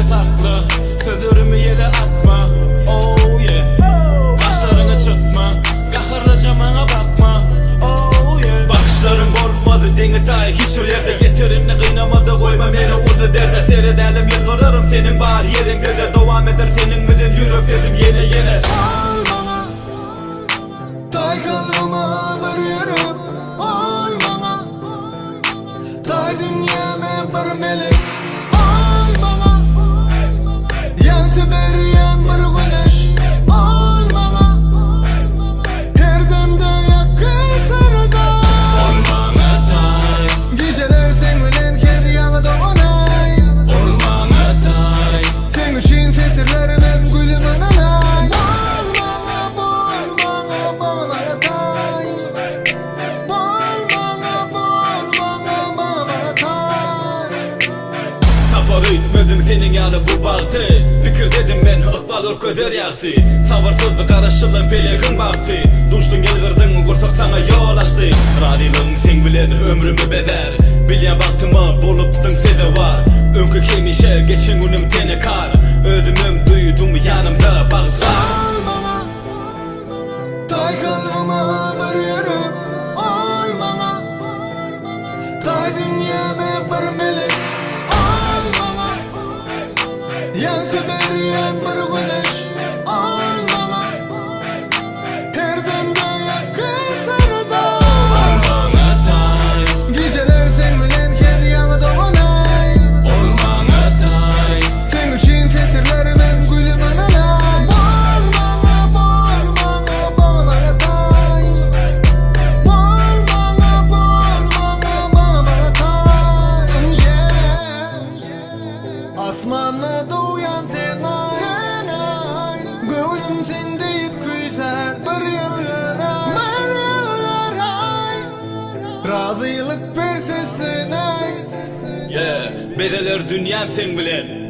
farklı. Sözlerimi yere atma, oh yeah. Başlarına çıkma, kahırlı camana bakma, oh yeah. Bakışlarım olmadı deni tay, hiçbir yerde yeterinle kıynamadı. Koyma beni urdu derde, seyredelim yılgırırım senin var yerinde de. Devam eder senin milin yürek sesim yine yine. Al bana, tay kalbıma varıyorum. Al bana, tay dünyama bir melek. Al bana, yaktı beriyen bir güneş. Al bana, her demde yakıtırda. Ol bana tay, Geceler sen bilen kendi yanında onay. ol bana tay. Sen için fetirlerim hem gülüm ananay. Bol bana, bol bana, bol bana tay. Bol bana, bol bana, bol bana tay. Tapar ütmedim senin yanı bu baktı. Fikir dedim ben ıkbalır közer yaktı. Sabırsız bir karışılın pelegin baktı. Duştun yılgırdın kursak sana yol açtı. Radilin sen bilen ömrümü bezer. Bilyen vaktimi buluptun size var. Önkü kemişe geçin günüm tene kar. Özümüm duydum yanımda baksa. Al bana, tay kalbıma varıyorum. Al bana, tay dünyama bir melek. Al bana, yaktı beriyen bir güneş. Al bana, her demde yakıtırda. Ol bana tay, Geceler sen bilen kendi yanında onay. ol bana tay. Sen için fetirlerim hem gülüm ananay. Bol bana, bol bana, bol bana tay. Bol bana, bol bana, bol bana tay. Yeah. Asmanla doğuyan sen ay. Sen ay. Gönlüm sen deyip küyser bir yıllar ay. Bir yıllar ay. Razıylık perseslen ay. Yeah, bedeler dünyam sen bilen.